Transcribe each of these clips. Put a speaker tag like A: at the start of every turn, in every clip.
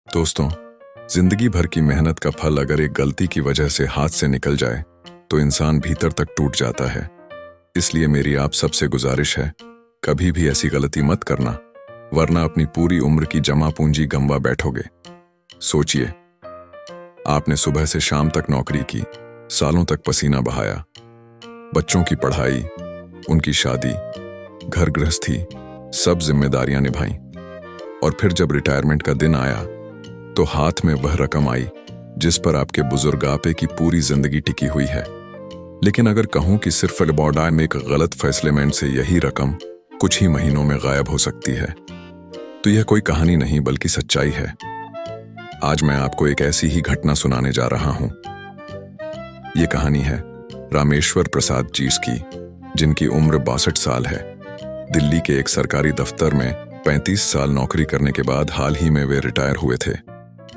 A: दोस्तों, जिंदगी भर की मेहनत का फल अगर एक गलती की वजह से हाथ से निकल जाए तो इंसान भीतर तक टूट जाता है। इसलिए मेरी आप सबसे गुजारिश है, कभी भी ऐसी गलती मत करना, वरना अपनी पूरी उम्र की जमा पूंजी गंवा बैठोगे। सोचिए, आपने सुबह से शाम तक नौकरी की, सालों तक पसीना बहाया, बच्चों की पढ़ाई, उनकी शादी, घर गृहस्थी, सब जिम्मेदारियां निभाई, और फिर जब रिटायरमेंट का दिन आया तो हाथ में वह रकम आई जिस पर आपके बुजुर्गापे की पूरी जिंदगी टिकी हुई है। लेकिन अगर कहूं कि सिर्फ बॉर्डर में एक गलत फैसलेमेंट से यही रकम कुछ ही महीनों में गायब हो सकती है, तो यह कोई कहानी नहीं बल्कि सच्चाई है। आज मैं आपको एक ऐसी ही घटना सुनाने जा रहा हूं। यह कहानी है रामेश्वर प्रसाद जी की, जिनकी उम्र 62 साल है। दिल्ली के एक सरकारी दफ्तर में 35 साल नौकरी करने के बाद हाल ही में वे रिटायर हुए थे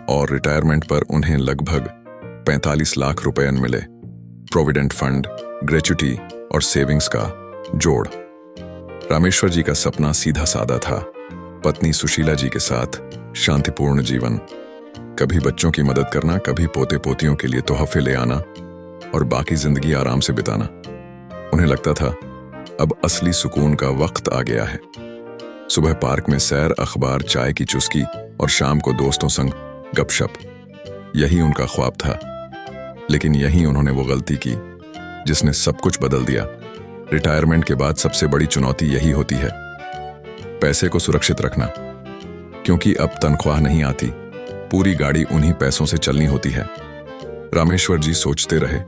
A: और रिटायरमेंट पर उन्हें लगभग 45 लाख रुपए मिले। प्रोविडेंट फंड, ग्रेच्युटी और सेविंग्स का जोड़। रामेश्वर जी का सपना सीधा साधा था, पत्नी सुशीला जी के साथ शांतिपूर्ण जीवन। कभी बच्चों की मदद करना, कभी पोते पोतियों के लिए तोहफे ले आना और बाकी जिंदगी आराम से बिताना। उन्हें लगता था अब असली सुकून का वक्त आ गया है। सुबह पार्क में सैर, अखबार, चाय की चुस्की और शाम को दोस्तों संग गपशप, यही उनका ख्वाब था। लेकिन यही उन्होंने वो गलती की जिसने सब कुछ बदल दिया। रिटायरमेंट के बाद सबसे बड़ी चुनौती यही होती है, पैसे को सुरक्षित रखना, क्योंकि अब तनख्वाह नहीं आती, पूरी गाड़ी उन्हीं पैसों से चलनी होती है। रामेश्वर जी सोचते रहे,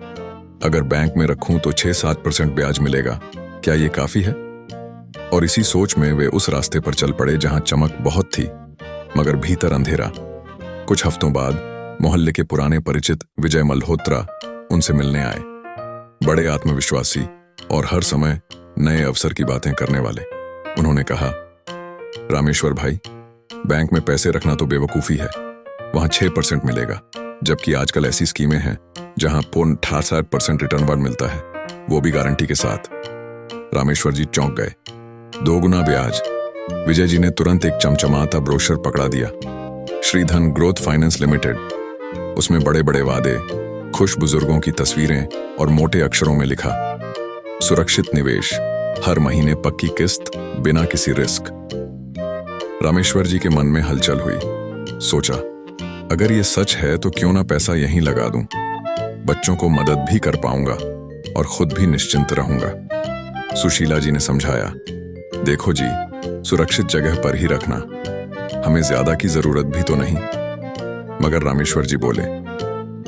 A: अगर बैंक में रखूं तो 6-7% ब्याज मिलेगा, क्या ये काफी है? और इसी सोच में वे उस रास्ते पर चल पड़े जहां चमक बहुत थी मगर भीतर अंधेरा। कुछ हफ्तों बाद मोहल्ले के पुराने परिचित विजय मल्होत्रा उनसे मिलने आए। बड़े आत्मविश्वासी और हर समय नए अवसर की बातें करने वाले। उन्होंने कहा, रामेश्वर भाई, बैंक में पैसे रखना तो बेवकूफी है, वहां 6% मिलेगा, जबकि आजकल ऐसी स्कीमें हैं जहां पूर्ण 68% रिटर्न मिलता है, वो भी गारंटी के साथ। रामेश्वर जी चौंक गए। 2 गुना ब्याज। विजय जी ने तुरंत एक चमचमाता ब्रोशर पकड़ा दिया, श्रीधन ग्रोथ फाइनेंस लिमिटेड। उसमें बड़े बड़े वादे, खुश बुजुर्गों की तस्वीरें और मोटे अक्षरों में लिखा, सुरक्षित निवेश, हर महीने पक्की किस्त, बिना किसी रिस्क। रामेश्वर जी के मन में हलचल हुई। सोचा, अगर ये सच है तो क्यों ना पैसा यहीं लगा दूं, बच्चों को मदद भी कर पाऊंगा और खुद भी निश्चिंत रहूंगा। सुशीला जी ने समझाया, देखो जी, सुरक्षित जगह पर ही रखना, हमें ज्यादा की जरूरत भी तो नहीं। मगर रामेश्वर जी बोले,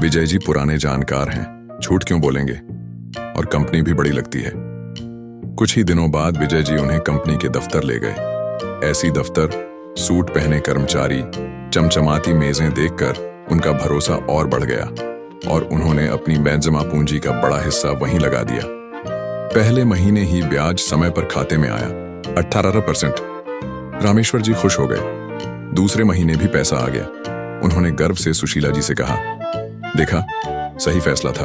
A: विजय जी पुराने जानकार हैं, झूठ क्यों बोलेंगे, और कंपनी भी बड़ी लगती है। कुछ ही दिनों बाद विजय जी उन्हें कंपनी के दफ्तर ले गए। ऐसी दफ्तर, सूट पहने कर्मचारी, चमचमाती मेजें देखकर उनका भरोसा और बढ़ गया और उन्होंने अपनी बेजमा पूंजी का बड़ा हिस्सा वहीं लगा दिया। पहले महीने ही ब्याज समय पर खाते में आया, 18%। रामेश्वर जी खुश हो गए। दूसरे महीने भी पैसा आ गया। उन्होंने गर्व से सुशीला जी से कहा, देखा, सही फैसला था,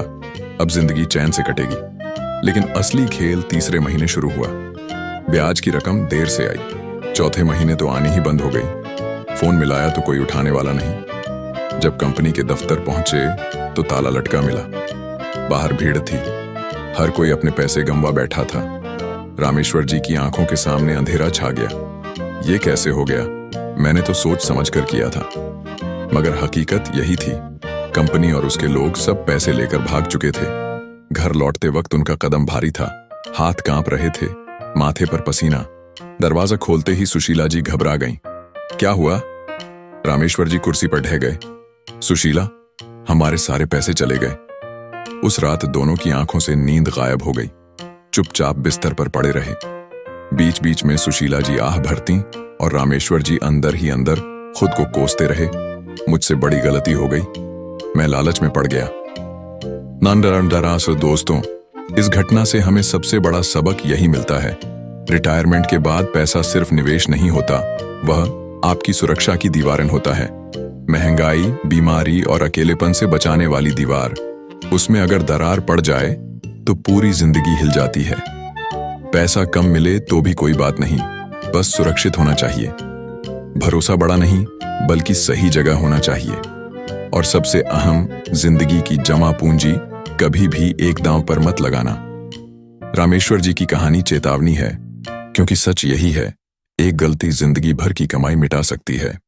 A: अब जिंदगी चैन से कटेगी। लेकिन असली खेल तीसरे महीने शुरू हुआ। ब्याज की रकम देर से आई, चौथे महीने तो आनी ही बंद हो गई। फोन मिलाया तो कोई उठाने वाला नहीं। जब कंपनी के दफ्तर पहुंचे तो ताला लटका मिला। बाहर भीड़ थी, हर कोई अपने पैसे गंवा बैठा था। रामेश्वर जी की आंखों के सामने अंधेरा छा गया। ये कैसे हो गया? मैंने तो सोच समझ कर किया था। मगर हकीकत यही थी, कंपनी और उसके लोग सब पैसे लेकर भाग चुके थे। घर लौटते वक्त उनका कदम भारी था, हाथ कांप रहे थे, माथे पर पसीना। दरवाजा खोलते ही सुशीला जी घबरा गईं। क्या हुआ? रामेश्वर जी कुर्सी पर ढह गए। सुशीला, हमारे सारे पैसे चले गए। उस रात दोनों की आंखों से नींद गायब हो गई। चुपचाप बिस्तर पर पड़े रहे। बीच बीच में सुशीला जी आह भरती और रामेश्वर जी अंदर ही अंदर खुद को कोसते रहे, मुझसे बड़ी गलती हो गई, मैं लालच में पड़ गया। नंदरासो दोस्तों, इस घटना से हमें सबसे बड़ा सबक यही मिलता है, रिटायरमेंट के बाद पैसा सिर्फ निवेश नहीं होता, वह आपकी सुरक्षा की दीवारें होता है। महंगाई, बीमारी और अकेलेपन से बचाने वाली दीवार। उसमें अगर दरार पड़ जाए तो पूरी जिंदगी हिल जाती है। पैसा कम मिले तो भी कोई बात नहीं, बस सुरक्षित होना चाहिए। भरोसा बड़ा नहीं बल्कि सही जगह होना चाहिए। और सबसे अहम, जिंदगी की जमा पूंजी कभी भी एक दांव पर मत लगाना। रामेश्वर जी की कहानी चेतावनी है, क्योंकि सच यही है, एक गलती जिंदगी भर की कमाई मिटा सकती है।